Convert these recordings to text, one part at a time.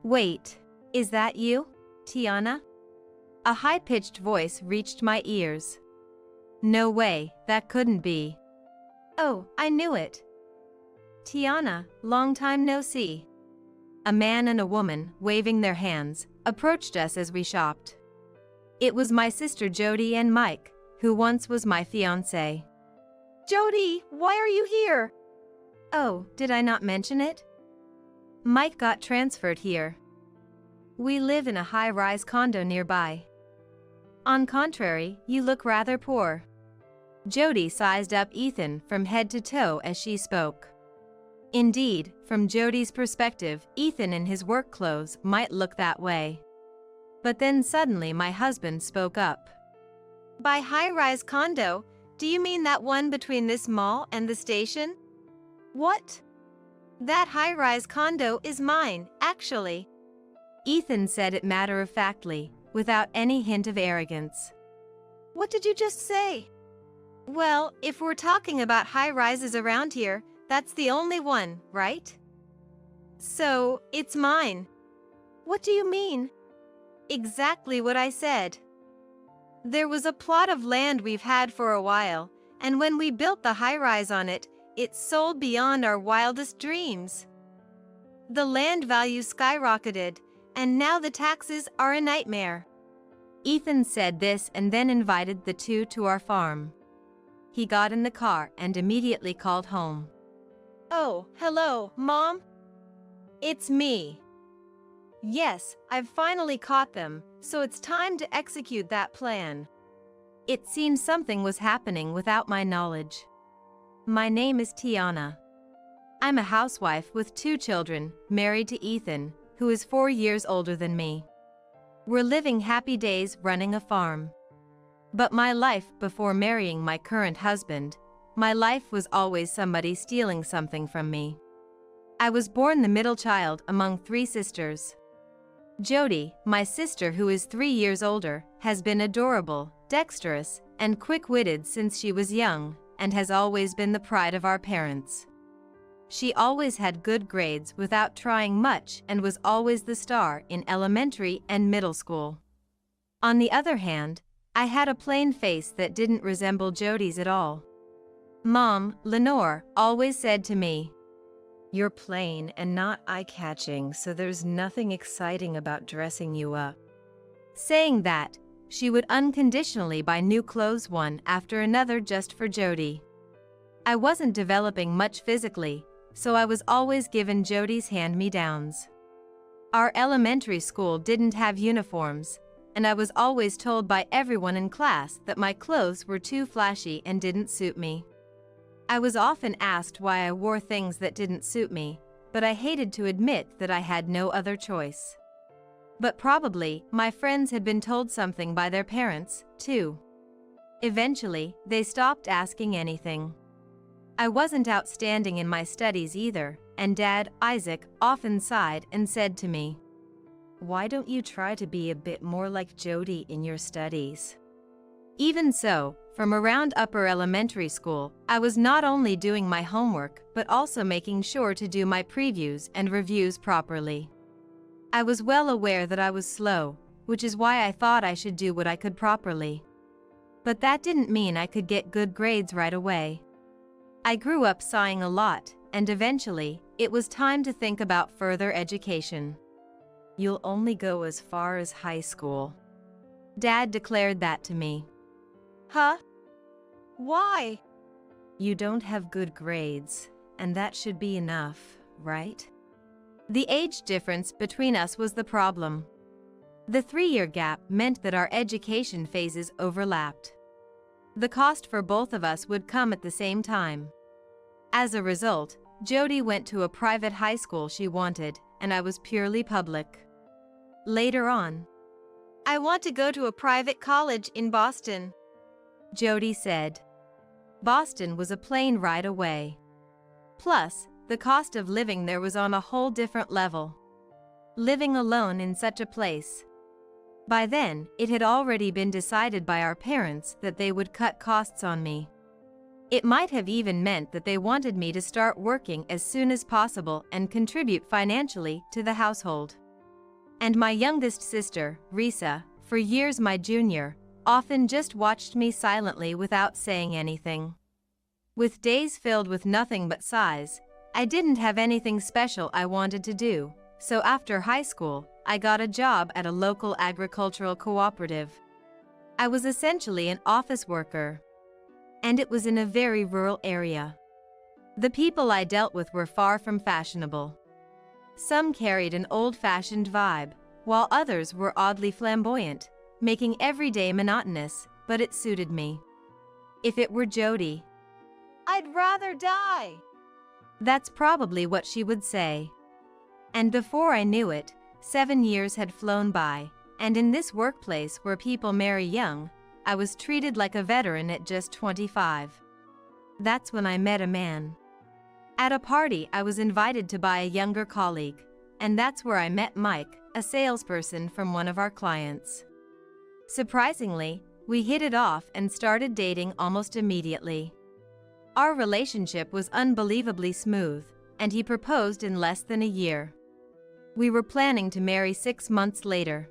Wait, is that you, Tiana? A high-pitched voice reached my ears. No way, that couldn't be. Oh, I knew it. Tiana, long time no see. A man and a woman, waving their hands, approached us as we shopped. It was my sister Jody and Mike, who once was my fiancé. Jody, why are you here? Oh, did I not mention it? Mike got transferred here. We live in a high-rise condo nearby. On contrary, you look rather poor. Jody sized up Ethan from head to toe as she spoke. Indeed, from Jody's perspective, Ethan in his work clothes might look that way. But then suddenly my husband spoke up. By high-rise condo, do you mean that one between this mall and the station? What? That high-rise condo is mine, actually. Ethan said it matter-of-factly, without any hint of arrogance. What did you just say? Well, if we're talking about high-rises around here, that's the only one, right? So, it's mine. What do you mean? Exactly what I said. There was a plot of land we've had for a while, and when we built the high-rise on it, it sold beyond our wildest dreams. The land value skyrocketed, and now the taxes are a nightmare. Ethan said this and then invited the two to our farm. He got in the car and immediately called home. Oh, hello, Mom? It's me. Yes, I've finally caught them, so it's time to execute that plan. It seems something was happening without my knowledge. My name is Tiana. I'm a housewife with 2 children, married to Ethan, who is 4 years older than me. We're living happy days running a farm. But my life before marrying my current husband, my life was always somebody stealing something from me. I was born the middle child among 3 sisters. Jody, my sister who is 3 years older, has been adorable, dexterous, and quick-witted since she was young, and has always been the pride of our parents. She always had good grades without trying much and was always the star in elementary and middle school. On the other hand, I had a plain face that didn't resemble Jody's at all. Mom, Lenore, always said to me, "You're plain and not eye-catching, so there's nothing exciting about dressing you up." Saying that, she would unconditionally buy new clothes one after another just for Jody. I wasn't developing much physically, so I was always given Jody's hand-me-downs. Our elementary school didn't have uniforms, and I was always told by everyone in class that my clothes were too flashy and didn't suit me. I was often asked why I wore things that didn't suit me, but I hated to admit that I had no other choice. But probably, my friends had been told something by their parents, too. Eventually, they stopped asking anything. I wasn't outstanding in my studies either, and Dad, Isaac, often sighed and said to me, "Why don't you try to be a bit more like Jody in your studies?" Even so, from around upper elementary school, I was not only doing my homework but also making sure to do my previews and reviews properly. I was well aware that I was slow, which is why I thought I should do what I could properly. But that didn't mean I could get good grades right away. I grew up sighing a lot, and eventually, it was time to think about further education. "You'll only go as far as high school." Dad declared that to me. Huh? Why? "You don't have good grades, and that should be enough, right?" The age difference between us was the problem. The 3-year gap meant that our education phases overlapped. The cost for both of us would come at the same time. As a result, Jody went to a private high school she wanted, and I was purely public. Later on, "I want to go to a private college in Boston," Jody said. Boston was a plane ride away. Plus, the cost of living there was on a whole different level. Living alone in such a place. By then, it had already been decided by our parents that they would cut costs on me. It might have even meant that they wanted me to start working as soon as possible and contribute financially to the household. And my youngest sister, Risa, for years my junior, often just watched me silently without saying anything. With days filled with nothing but sighs, I didn't have anything special I wanted to do, so after high school, I got a job at a local agricultural cooperative. I was essentially an office worker. And it was in a very rural area. The people I dealt with were far from fashionable. Some carried an old-fashioned vibe, while others were oddly flamboyant, making every day monotonous, but it suited me. If it were Jody, I'd rather die. that's probably what she would say. And before I knew it, 7 years had flown by, and in this workplace where people marry young, I was treated like a veteran at just 25. That's when I met a man. At a party, I was invited to buy a younger colleague, and that's where I met Mike, a salesperson from one of our clients. Surprisingly, we hit it off and started dating almost immediately. Our relationship was unbelievably smooth, and he proposed in less than a year. We were planning to marry 6 months later.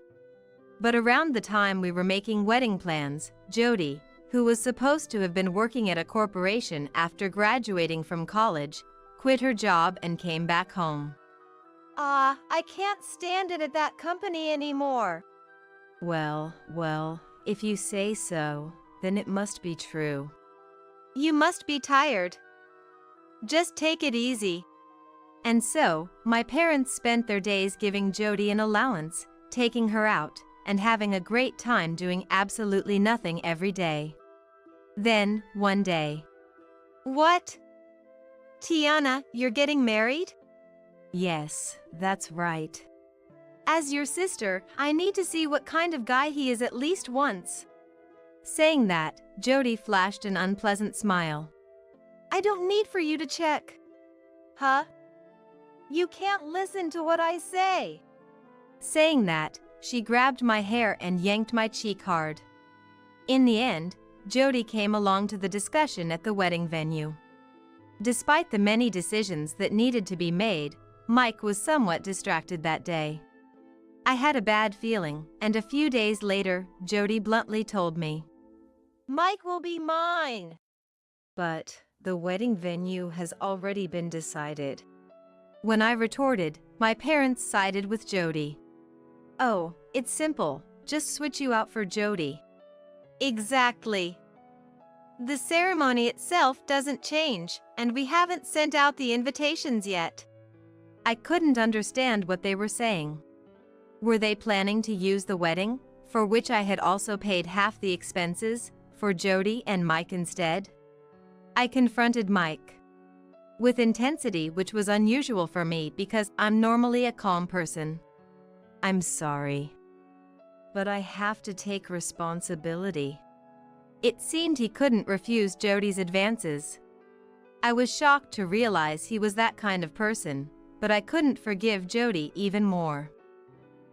But around the time we were making wedding plans, Jody, who was supposed to have been working at a corporation after graduating from college, quit her job and came back home. I can't stand it at that company anymore. Well, if you say so, then it must be true. You must be tired. Just take it easy. And so, my parents spent their days giving Jody an allowance, taking her out, and having a great time doing absolutely nothing every day. Then, one day. What? Tiana, you're getting married? Yes, that's right. As your sister, I need to see what kind of guy he is at least once. Saying that, Jody flashed an unpleasant smile. I don't need for you to check. Huh? You can't listen to what I say. Saying that, she grabbed my hair and yanked my cheek hard. In the end, Jody came along to the discussion at the wedding venue. Despite the many decisions that needed to be made, Mike was somewhat distracted that day. I had a bad feeling, and a few days later, Jody bluntly told me, Mike will be mine. But the wedding venue has already been decided. When I retorted, my parents sided with Jody. Oh, it's simple. Just switch you out for Jody. Exactly. The ceremony itself doesn't change, and we haven't sent out the invitations yet. I couldn't understand what they were saying. Were they planning to use the wedding, for which I had also paid half the expenses, for Jody and Mike instead? I confronted Mike with intensity, which was unusual for me because I'm normally a calm person. I'm sorry, but I have to take responsibility. It seemed he couldn't refuse Jody's advances. I was shocked to realize he was that kind of person, but I couldn't forgive Jody even more.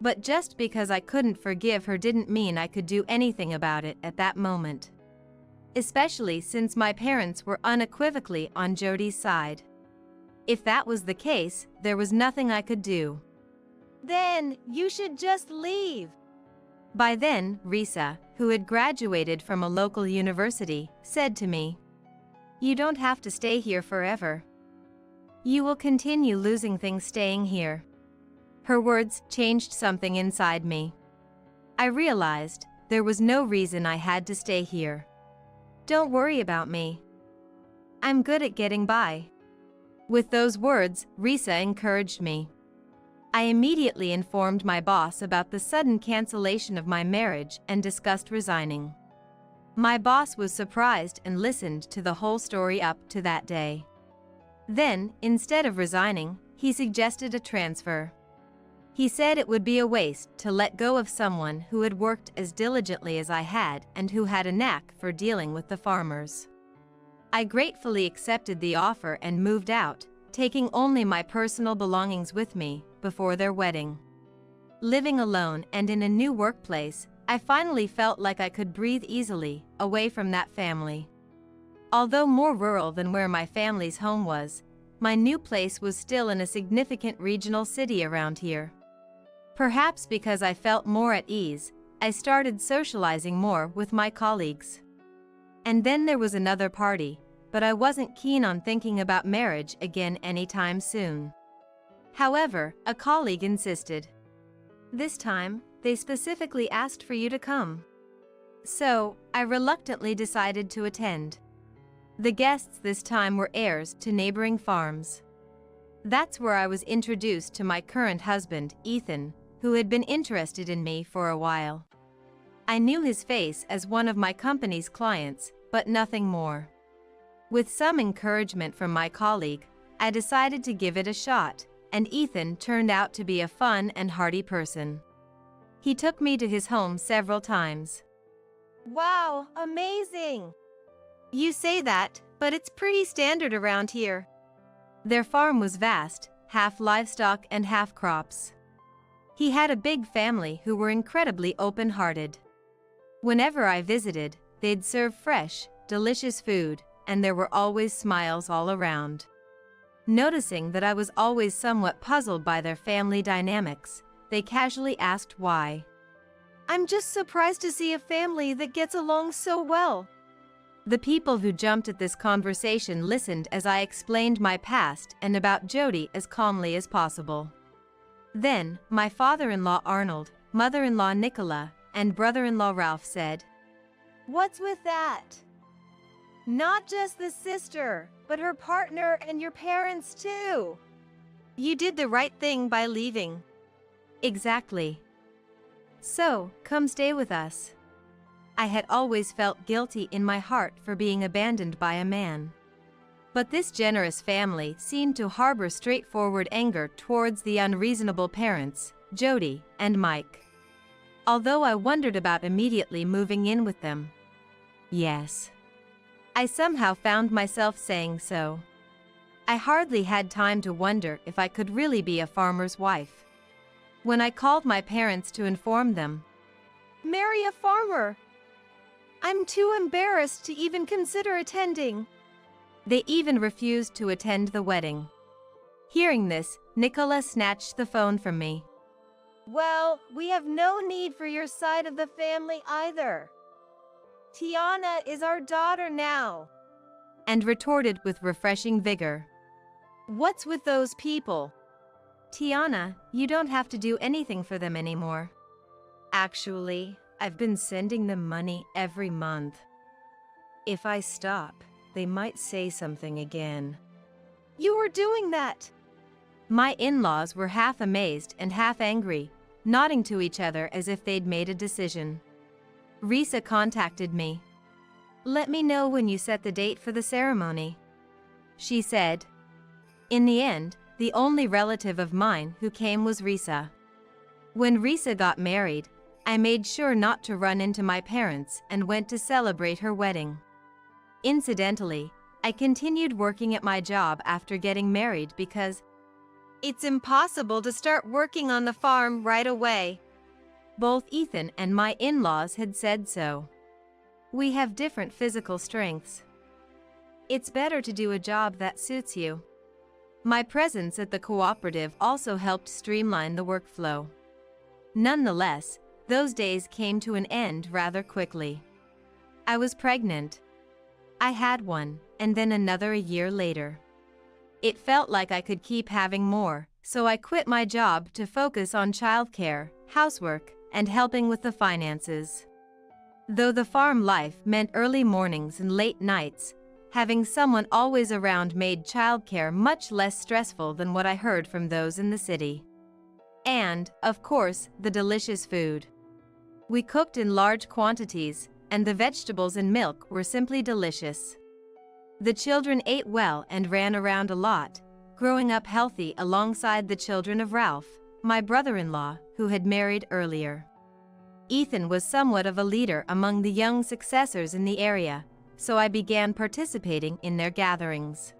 But just because I couldn't forgive her didn't mean I could do anything about it at that moment. Especially since my parents were unequivocally on Jody's side. If that was the case, there was nothing I could do. Then you should just leave. By then, Risa, who had graduated from a local university, said to me, You don't have to stay here forever. You will continue losing things staying here. Her words changed something inside me. I realized there was no reason I had to stay here. Don't worry about me. I'm good at getting by. With those words, Risa encouraged me. I immediately informed my boss about the sudden cancellation of my marriage and discussed resigning. My boss was surprised and listened to the whole story up to that day. Then, instead of resigning, he suggested a transfer. He said it would be a waste to let go of someone who had worked as diligently as I had and who had a knack for dealing with the farmers. I gratefully accepted the offer and moved out, taking only my personal belongings with me before their wedding. Living alone and in a new workplace, I finally felt like I could breathe easily, away from that family. Although more rural than where my family's home was, my new place was still in a significant regional city around here. Perhaps because I felt more at ease, I started socializing more with my colleagues. And then there was another party, but I wasn't keen on thinking about marriage again anytime soon. However, a colleague insisted. This time, they specifically asked for you to come. So, I reluctantly decided to attend. The guests this time were heirs to neighboring farms. That's where I was introduced to my current husband, Ethan, who had been interested in me for a while. I knew his face as one of my company's clients, but nothing more. With some encouragement from my colleague, I decided to give it a shot, and Ethan turned out to be a fun and hearty person. He took me to his home several times. Wow, amazing! You say that, but it's pretty standard around here. Their farm was vast, half livestock and half crops. He had a big family who were incredibly open-hearted. Whenever I visited, they'd serve fresh, delicious food, and there were always smiles all around. Noticing that I was always somewhat puzzled by their family dynamics, they casually asked why. I'm just surprised to see a family that gets along so well. The people who jumped at this conversation listened as I explained my past and about Jody as calmly as possible. Then, my father-in-law Arnold, mother-in-law Nicola, and brother-in-law Ralph said, "What's with that? Not just the sister, but her partner and your parents too. You did the right thing by leaving." "Exactly. So, come stay with us." I had always felt guilty in my heart for being abandoned by a man. But this generous family seemed to harbor straightforward anger towards the unreasonable parents, Jody and Mike. Although I wondered about immediately moving in with them. Yes. I somehow found myself saying so. I hardly had time to wonder if I could really be a farmer's wife. When I called my parents to inform them, "Marry a farmer. I'm too embarrassed to even consider attending." They even refused to attend the wedding. Hearing this, Nicola snatched the phone from me. "Well, we have no need for your side of the family either. Tiana is our daughter now." And retorted with refreshing vigor. "What's with those people?" "Tiana, you don't have to do anything for them anymore. Actually, I've been sending them money every month. If I stop, they might say something again." "You were doing that?" My in-laws were half amazed and half angry, nodding to each other as if they'd made a decision. Risa contacted me. "Let me know when you set the date for the ceremony," she said. In the end, the only relative of mine who came was Risa. When Risa got married, I made sure not to run into my parents and went to celebrate her wedding. Incidentally, I continued working at my job after getting married because it's impossible to start working on the farm right away. Both Ethan and my in-laws had said so. We have different physical strengths. It's better to do a job that suits you. My presence at the cooperative also helped streamline the workflow. Nonetheless, those days came to an end rather quickly. I was pregnant. I had one, and then another a year later. It felt like I could keep having more, so I quit my job to focus on childcare, housework, and helping with the finances. Though the farm life meant early mornings and late nights, having someone always around made childcare much less stressful than what I heard from those in the city. And, of course, the delicious food. We cooked in large quantities, and the vegetables and milk were simply delicious. The children ate well and ran around a lot, growing up healthy alongside the children of Ralph, my brother-in-law, who had married earlier. Ethan was somewhat of a leader among the young successors in the area, so I began participating in their gatherings.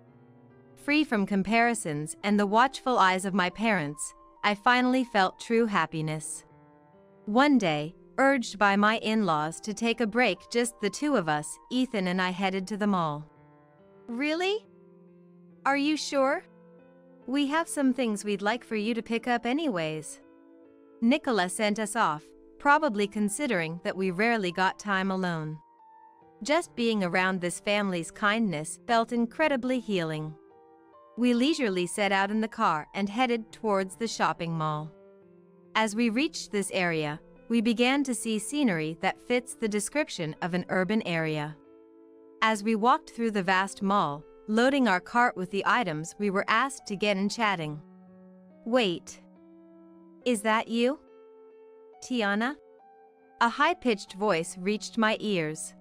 Free from comparisons and the watchful eyes of my parents, I finally felt true happiness. One day, urged by my in-laws to take a break, just the two of us, Ethan and I headed to the mall. "Really? Are you sure?" "We have some things we'd like for you to pick up anyways." Nicola sent us off, probably considering that we rarely got time alone. Just being around this family's kindness felt incredibly healing. We leisurely set out in the car and headed towards the shopping mall. As we reached this area, we began to see scenery that fits the description of an urban area. As we walked through the vast mall, loading our cart with the items we were asked to get and chatting. Wait. Is that you? Tiana? A high-pitched voice reached my ears.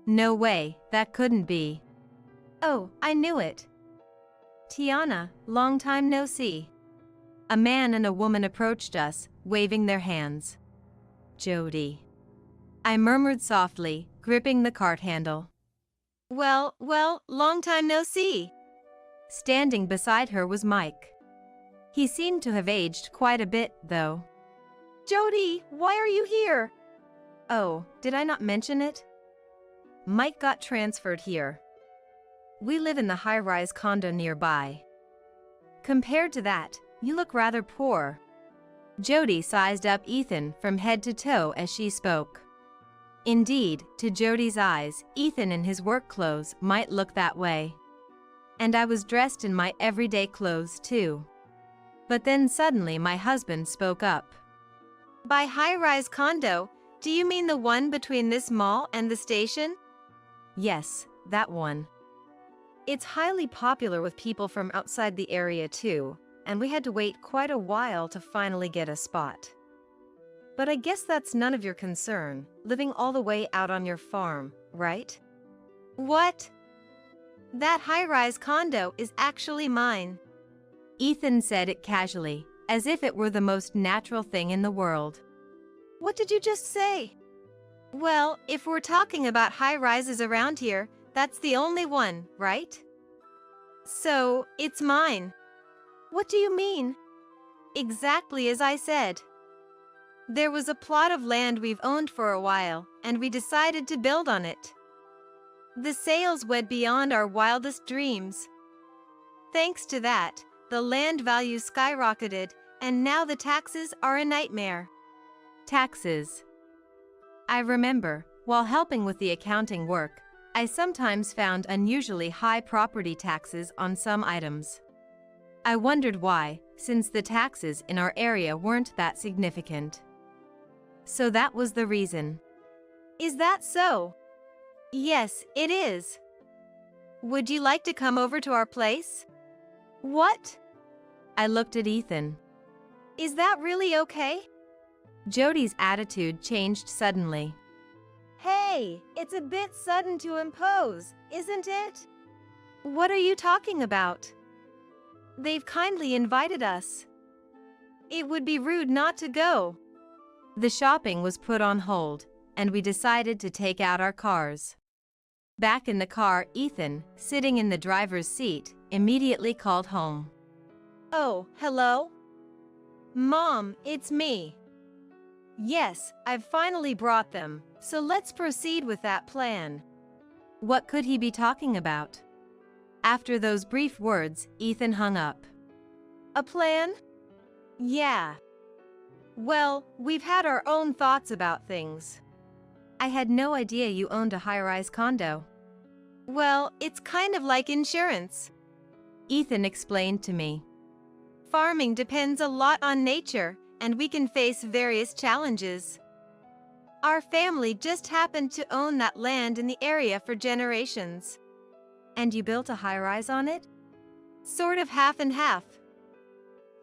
No way, that couldn't be. Oh, I knew it. Tiana, long time no see. A man and a woman approached us, waving their hands. Jody. I murmured softly, gripping the cart handle. Well, long time no see. Standing beside her was Mike. He seemed to have aged quite a bit, though. Jody, why are you here? Oh, did I not mention it? Mike got transferred here. We live in the high-rise condo nearby. Compared to that, you look rather poor. Jody sized up Ethan from head to toe as she spoke. Indeed, to Jody's eyes, Ethan in his work clothes might look that way. And I was dressed in my everyday clothes too. But then suddenly my husband spoke up. By high-rise condo, do you mean the one between this mall and the station? Yes, that one. It's highly popular with people from outside the area too, and we had to wait quite a while to finally get a spot. But I guess that's none of your concern, living all the way out on your farm, right? What? That high-rise condo is actually mine. Ethan said it casually, as if it were the most natural thing in the world. What did you just say? Well, if we're talking about high-rises around here, that's the only one, right? So, it's mine. What do you mean? Exactly as I said. There was a plot of land we've owned for a while, and we decided to build on it. The sales went beyond our wildest dreams. Thanks to that, the land value skyrocketed, and now the taxes are a nightmare. Taxes. I remember, while helping with the accounting work, I sometimes found unusually high property taxes on some items. I wondered why, since the taxes in our area weren't that significant. So that was the reason. Is that so? Yes, it is. Would you like to come over to our place? What? I looked at Ethan. Is that really okay? Jody's attitude changed suddenly. Hey, it's a bit sudden to impose, isn't it? What are you talking about? They've kindly invited us. It would be rude not to go. The shopping was put on hold, and we decided to take out our cars. Back in the car, Ethan, sitting in the driver's seat, immediately called home. Oh, hello? Mom, it's me. Yes, I've finally brought them, so let's proceed with that plan. What could he be talking about? After those brief words, Ethan hung up. A plan? Yeah. Well, we've had our own thoughts about things. I had no idea you owned a high-rise condo. Well, it's kind of like insurance. Ethan explained to me. Farming depends a lot on nature, and we can face various challenges. Our family just happened to own that land in the area for generations. And you built a high-rise on it? Sort of half and half.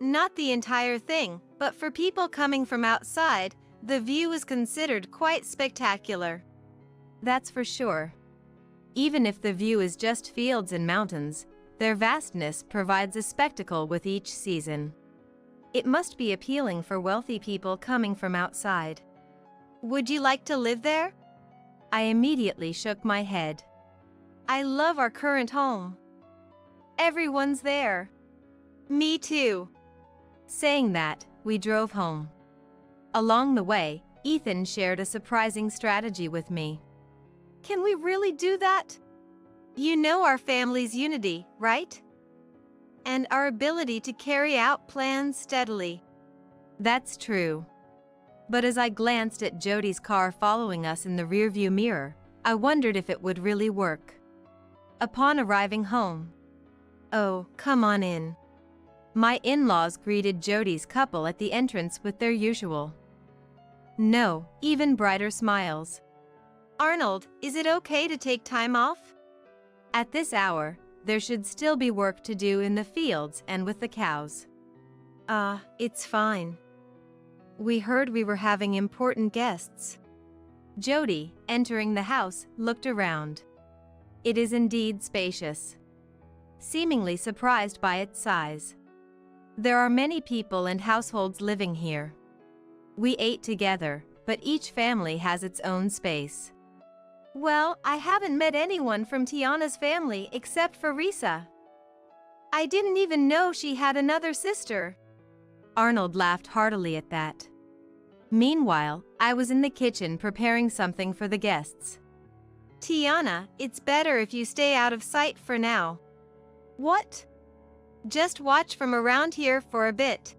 Not the entire thing, but for people coming from outside, the view is considered quite spectacular. That's for sure. Even if the view is just fields and mountains, their vastness provides a spectacle with each season. It must be appealing for wealthy people coming from outside. Would you like to live there? I immediately shook my head. I love our current home. Everyone's there. Me too. Saying that, we drove home. Along the way, Ethan shared a surprising strategy with me. Can we really do that? You know our family's unity, right? And our ability to carry out plans steadily. That's true. But as I glanced at Jody's car following us in the rearview mirror, I wondered if it would really work. Upon arriving home, "Oh, come on in." My in-laws greeted Jody's couple at the entrance with their usual no, even brighter smiles. "Arnold, is it okay to take time off?" At this hour, there should still be work to do in the fields and with the cows. It's fine. We heard we were having important guests." Jody, entering the house, looked around. It is indeed spacious, seemingly surprised by its size. There are many people and households living here. We ate together, but each family has its own space. "Well, I haven't met anyone from Tiana's family except for Risa. I didn't even know she had another sister." Arnold laughed heartily at that. Meanwhile, I was in the kitchen preparing something for the guests. "Tiana, it's better if you stay out of sight for now." "What?" "Just watch from around here for a bit."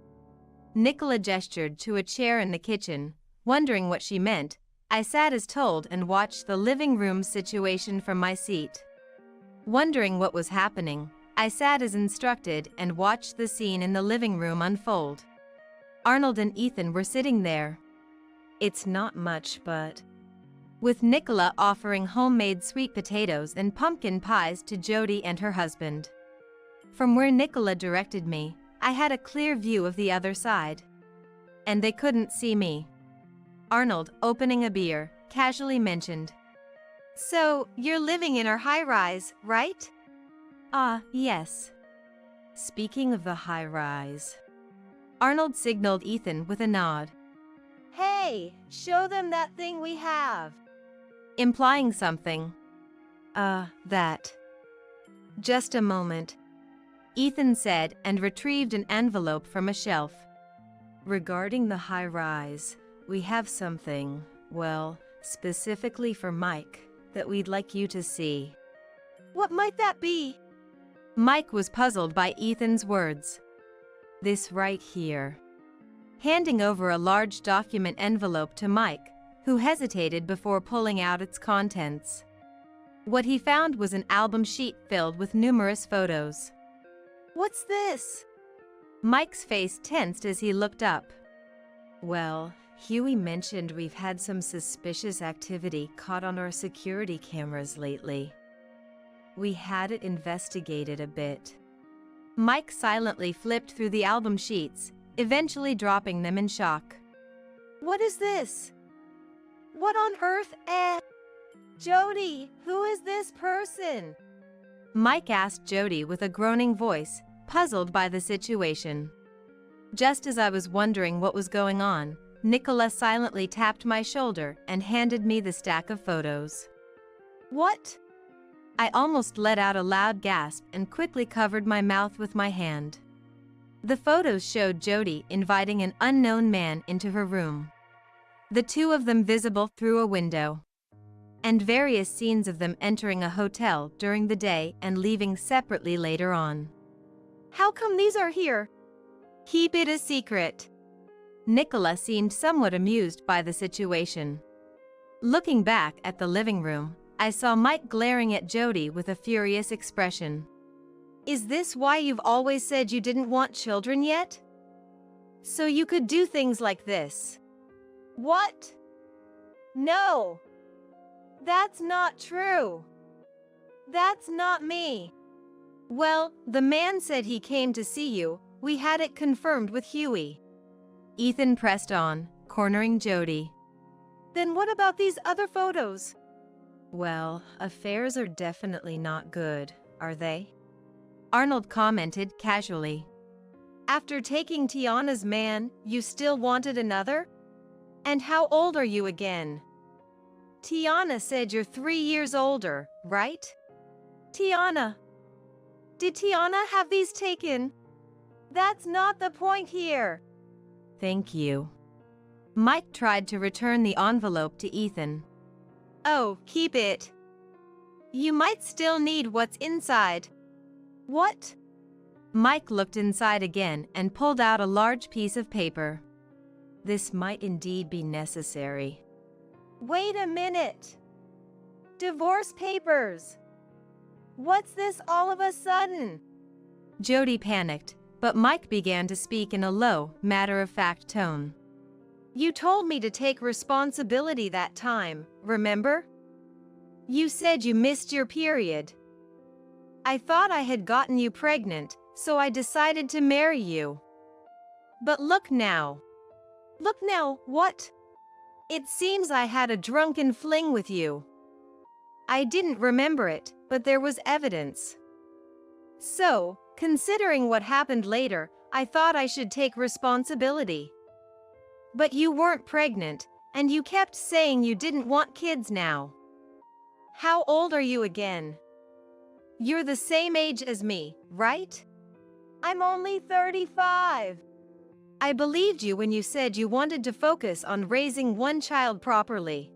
Nicola gestured to a chair in the kitchen, wondering what she meant. I sat as told and watched the living room situation from my seat. Wondering what was happening, I sat as instructed and watched the scene in the living room unfold. Arnold and Ethan were sitting there. "It's not much, but..." with Nicola offering homemade sweet potatoes and pumpkin pies to Jody and her husband. From where Nicola directed me, I had a clear view of the other side. And they couldn't see me. Arnold, opening a beer, casually mentioned, "So, you're living in our high-rise, right?" Yes. Speaking of the high-rise. Arnold signaled Ethan with a nod. "Hey, show them that thing we have." Implying something. That. "Just a moment," Ethan said and retrieved an envelope from a shelf. "Regarding the high-rise, we have something, well, specifically for Mike, that we'd like you to see." "What might that be?" Mike was puzzled by Ethan's words. "This right here." Handing over a large document envelope to Mike, who hesitated before pulling out its contents. What he found was an album sheet filled with numerous photos. "What's this?" Mike's face tensed as he looked up. "Well, Huey mentioned we've had some suspicious activity caught on our security cameras lately. We had it investigated a bit." Mike silently flipped through the album sheets, eventually dropping them in shock. "What is this? What on earth, Jody, who is this person?" Mike asked Jody with a groaning voice, puzzled by the situation. Just as I was wondering what was going on, Nicola silently tapped my shoulder and handed me the stack of photos. "What?" I almost let out a loud gasp and quickly covered my mouth with my hand. The photos showed Jody inviting an unknown man into her room. The two of them visible through a window. And various scenes of them entering a hotel during the day and leaving separately later on. "How come these are here?" "Keep it a secret." Nicola seemed somewhat amused by the situation. Looking back at the living room, I saw Mike glaring at Jody with a furious expression. "Is this why you've always said you didn't want children yet? So you could do things like this?" "What? No. That's not true. That's not me." "Well, the man said he came to see you. We had it confirmed with Huey." Ethan pressed on, cornering Jody. "Then what about these other photos?" "Well, affairs are definitely not good, are they?" Arnold commented casually. "After taking Tiana's man, you still wanted another? And how old are you again?" "Tiana said you're 3 years older, right?" "Tiana. Did Tiana have these taken?" "That's not the point here." "Thank you." Mike tried to return the envelope to Ethan. "Oh, keep it. You might still need what's inside." "What?" Mike looked inside again and pulled out a large piece of paper. This might indeed be necessary. Wait a minute. Divorce papers. What's this all of a sudden? Jody panicked, but Mike began to speak in a low, matter-of-fact tone. You told me to take responsibility that time, remember? You said you missed your period. I thought I had gotten you pregnant, so I decided to marry you. But look now. Look now, what? It seems I had a drunken fling with you. I didn't remember it, but there was evidence. So, considering what happened later, I thought I should take responsibility. But you weren't pregnant, and you kept saying you didn't want kids now. How old are you again? You're the same age as me, right? I'm only 35. I believed you when you said you wanted to focus on raising one child properly.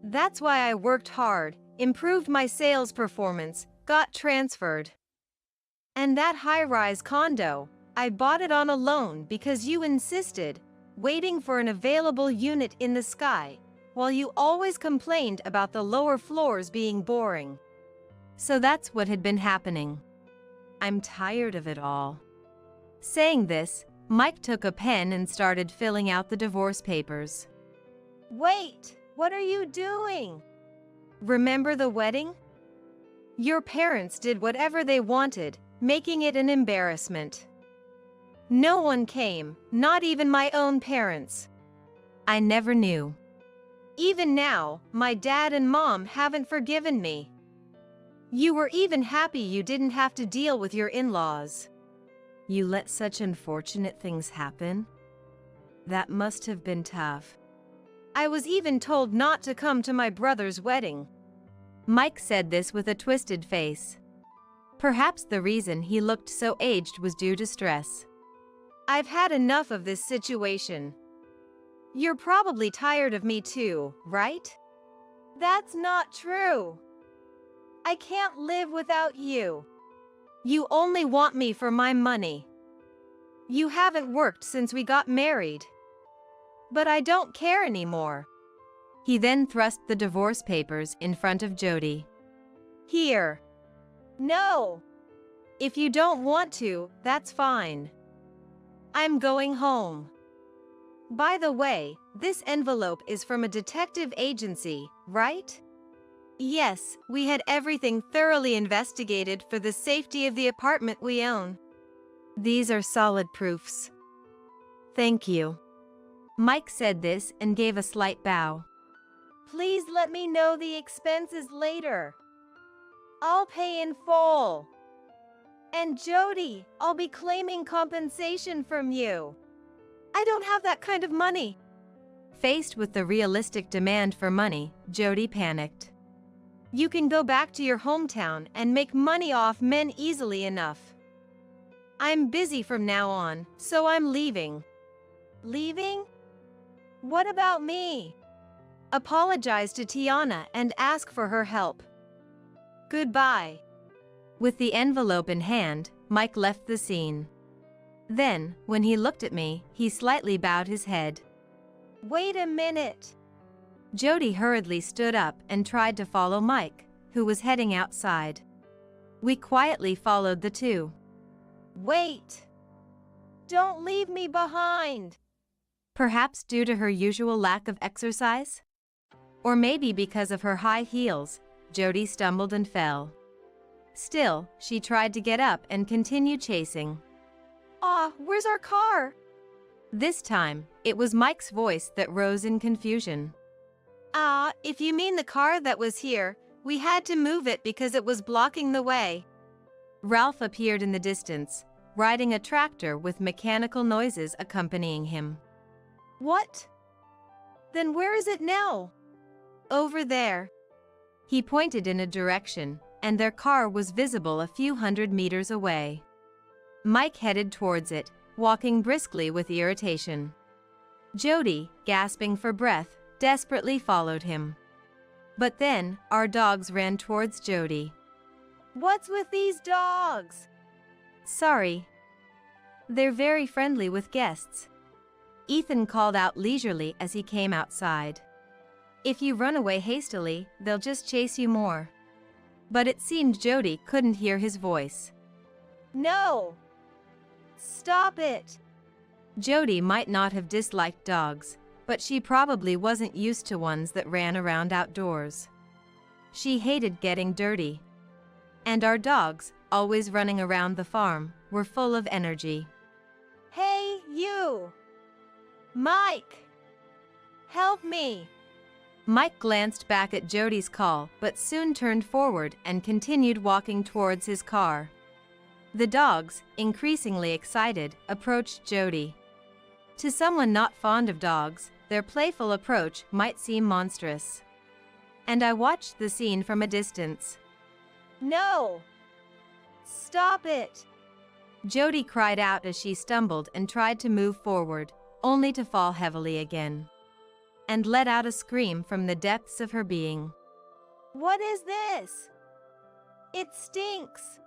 That's why I worked hard, improved my sales performance, got transferred. And that high-rise condo, I bought it on a loan because you insisted, waiting for an available unit in the sky, while you always complained about the lower floors being boring. So that's what had been happening. I'm tired of it all. Saying this, Mike took a pen and started filling out the divorce papers. Wait, what are you doing? Remember the wedding? Your parents did whatever they wanted, making it an embarrassment. No one came, not even my own parents. I never knew. Even now, my dad and mom haven't forgiven me. You were even happy you didn't have to deal with your in-laws. You let such unfortunate things happen? That must have been tough. I was even told not to come to my brother's wedding. Mike said this with a twisted face. Perhaps the reason he looked so aged was due to stress. I've had enough of this situation. You're probably tired of me too, right? That's not true. I can't live without you. You only want me for my money. You haven't worked since we got married. But I don't care anymore. He then thrust the divorce papers in front of Jody. Here. No. If you don't want to, that's fine. I'm going home. By the way, this envelope is from a detective agency, right? Yes, we had everything thoroughly investigated for the safety of the apartment we own. These are solid proofs. Thank you. Mike said this and gave a slight bow. Please let me know the expenses later. I'll pay in full. And Jody, I'll be claiming compensation from you. I don't have that kind of money. Faced with the realistic demand for money, Jody panicked. You can go back to your hometown and make money off men easily enough. I'm busy from now on, so I'm leaving. Leaving? What about me? Apologize to Tiana and ask for her help. Goodbye. With the envelope in hand, Mike left the scene. Then, when he looked at me, he slightly bowed his head. Wait a minute. Jody hurriedly stood up and tried to follow Mike, who was heading outside. We quietly followed the two. Wait. Don't leave me behind. Perhaps due to her usual lack of exercise? Or maybe because of her high heels, Jody stumbled and fell. Still, she tried to get up and continue chasing. Where's our car? This time, it was Mike's voice that rose in confusion. If you mean the car that was here, we had to move it because it was blocking the way. Ralph appeared in the distance, riding a tractor with mechanical noises accompanying him. What? Then where is it now? Over there. He pointed in a direction, and their car was visible a few hundred meters away. Mike headed towards it, walking briskly with irritation. Jody, gasping for breath, desperately followed him. But then, our dogs ran towards Jody. What's with these dogs? Sorry. They're very friendly with guests. Ethan called out leisurely as he came outside. If you run away hastily, they'll just chase you more. But it seemed Jody couldn't hear his voice. No! Stop it! Jody might not have disliked dogs, but she probably wasn't used to ones that ran around outdoors. She hated getting dirty. And our dogs, always running around the farm, were full of energy. Hey, you! Mike! Help me! Mike glanced back at Jody's call but soon turned forward and continued walking towards his car. The dogs, increasingly excited, approached Jody. To someone not fond of dogs, their playful approach might seem monstrous. And I watched the scene from a distance. No! Stop it! Jody cried out as she stumbled and tried to move forward, only to fall heavily again. And let out a scream from the depths of her being. What is this? It stinks!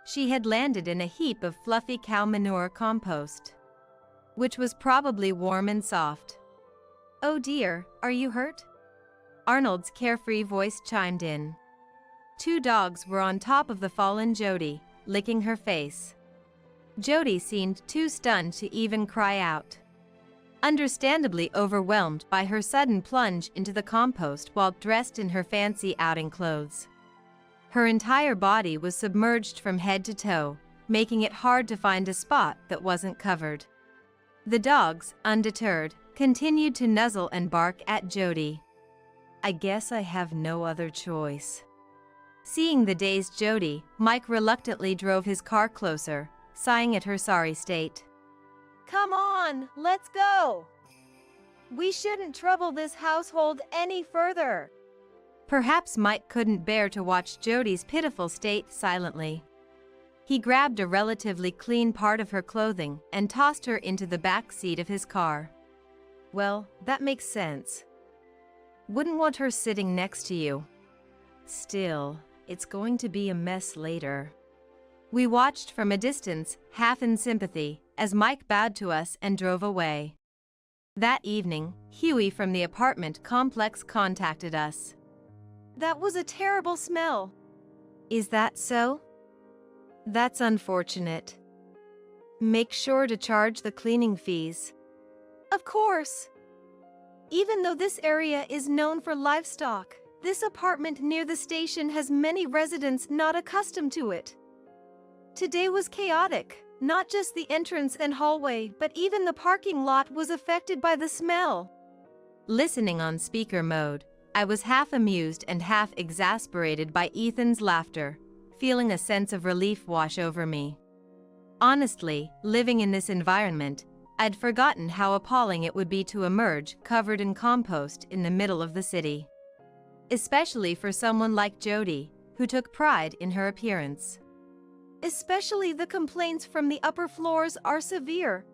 She had landed in a heap of fluffy cow manure compost, which was probably warm and soft. Oh dear, are you hurt? Arnold's carefree voice chimed in. 2 dogs were on top of the fallen Jody, licking her face. Jody seemed too stunned to even cry out. Understandably overwhelmed by her sudden plunge into the compost while dressed in her fancy outing clothes. Her entire body was submerged from head to toe, making it hard to find a spot that wasn't covered. The dogs, undeterred, continued to nuzzle and bark at Jody. I guess I have no other choice. Seeing the dazed Jody, Mike reluctantly drove his car closer, sighing at her sorry state. Come on, let's go! We shouldn't trouble this household any further. Perhaps Mike couldn't bear to watch Jody's pitiful state silently. He grabbed a relatively clean part of her clothing and tossed her into the back seat of his car. Well, that makes sense. Wouldn't want her sitting next to you. Still, it's going to be a mess later. We watched from a distance, half in sympathy, as Mike bowed to us and drove away. That evening, Huey from the apartment complex contacted us. That was a terrible smell. Is that so? That's unfortunate. Make sure to charge the cleaning fees. Of course. Even though this area is known for livestock, this apartment near the station has many residents not accustomed to it. Today was chaotic. Not just the entrance and hallway, but even the parking lot was affected by the smell. Listening on speaker mode, I was half amused and half exasperated by Ethan's laughter, feeling a sense of relief wash over me. Honestly, living in this environment, I'd forgotten how appalling it would be to emerge covered in compost in the middle of the city. Especially for someone like Jody, who took pride in her appearance. Especially the complaints from the upper floors are severe.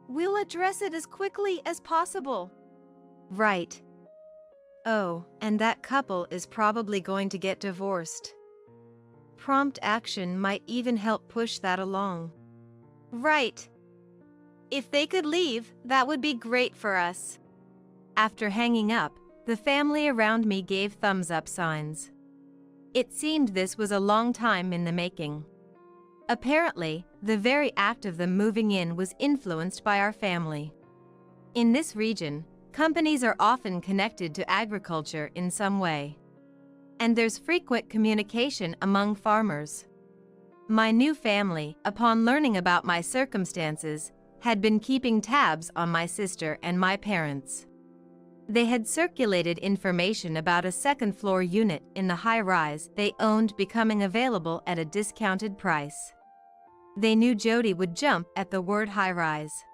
We'll address it as quickly as possible. Right. Oh, and that couple is probably going to get divorced. Prompt action might even help push that along. Right. If they could leave, that would be great for us. After hanging up, the family around me gave thumbs-up signs. It seemed this was a long time in the making. Apparently, the very act of them moving in was influenced by our family. In this region, companies are often connected to agriculture in some way. And there's frequent communication among farmers. My new family, upon learning about my circumstances, had been keeping tabs on my sister and my parents. They had circulated information about a second-floor unit in the high-rise they owned becoming available at a discounted price. They knew Jody would jump at the word high-rise.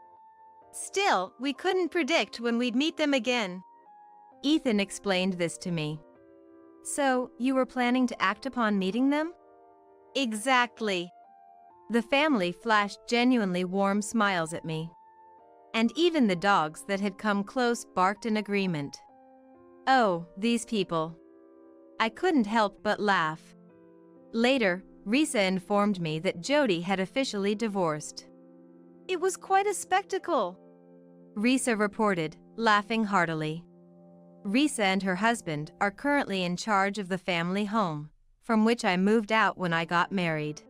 Still, we couldn't predict when we'd meet them again. Ethan explained this to me. So, you were planning to act upon meeting them? Exactly. The family flashed genuinely warm smiles at me. And even the dogs that had come close barked in agreement. Oh, these people. I couldn't help but laugh. Later, Risa informed me that Jody had officially divorced. It was quite a spectacle. Risa reported, laughing heartily. Risa and her husband are currently in charge of the family home, from which I moved out when I got married.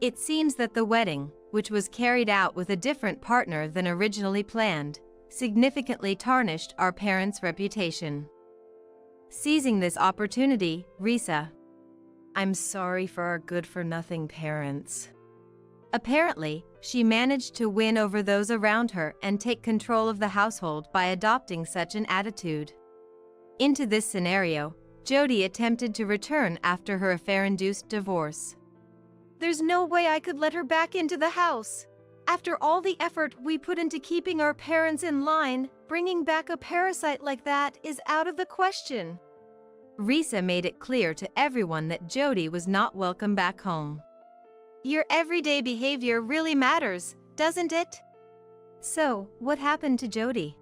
It seems that the wedding, which was carried out with a different partner than originally planned, significantly tarnished our parents' reputation. Seizing this opportunity, Risa, I'm sorry for our good-for-nothing parents. Apparently, she managed to win over those around her and take control of the household by adopting such an attitude. Into this scenario, Jody attempted to return after her affair-induced divorce. There's no way I could let her back into the house. After all the effort we put into keeping our parents in line, bringing back a parasite like that is out of the question. Risa made it clear to everyone that Jody was not welcome back home. Your everyday behavior really matters, doesn't it? So, what happened to Jody?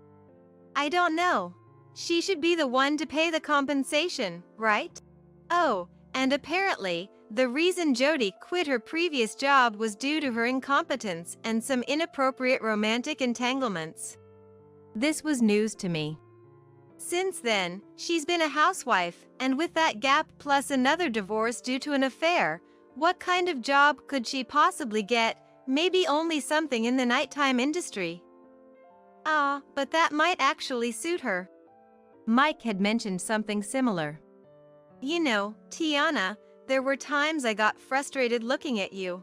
I don't know. She should be the one to pay the compensation, right? Oh, and apparently, the reason Jody quit her previous job was due to her incompetence and some inappropriate romantic entanglements. This was news to me. Since then, she's been a housewife, and with that gap plus another divorce due to an affair, what kind of job could she possibly get? Maybe only something in the nighttime industry. But that might actually suit her. Mike had mentioned something similar. You know, Tiana, there were times I got frustrated looking at you.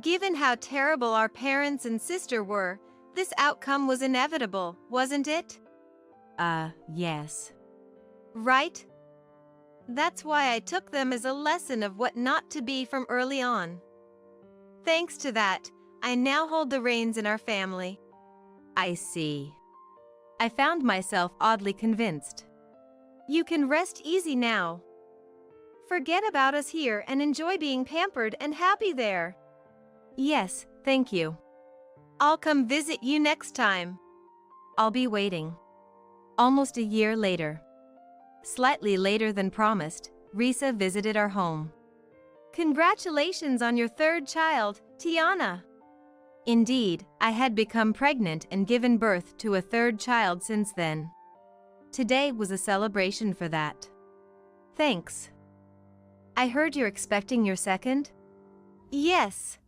Given how terrible our parents and sister were, this outcome was inevitable, wasn't it? Yes. Right? That's why I took them as a lesson of what not to be from early on. Thanks to that, I now hold the reins in our family. I see. I found myself oddly convinced. You can rest easy now. Forget about us here and enjoy being pampered and happy there. Yes, thank you. I'll come visit you next time. I'll be waiting. Almost a year later. Slightly later than promised, Risa visited our home. Congratulations on your third child, Tiana. Indeed, I had become pregnant and given birth to a third child since then. Today was a celebration for that. Thanks. I heard you're expecting your second? Yes.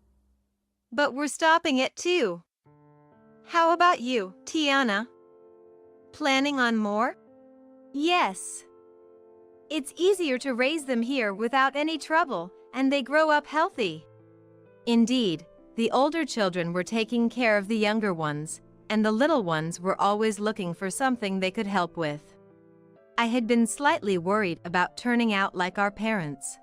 But we're stopping at 2. How about you, Tiana? Planning on more? Yes. It's easier to raise them here without any trouble, and they grow up healthy. Indeed, the older children were taking care of the younger ones, and the little ones were always looking for something they could help with. I had been slightly worried about turning out like our parents.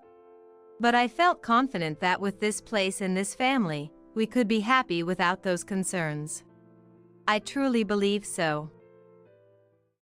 But I felt confident that with this place and this family, we could be happy without those concerns. I truly believe so.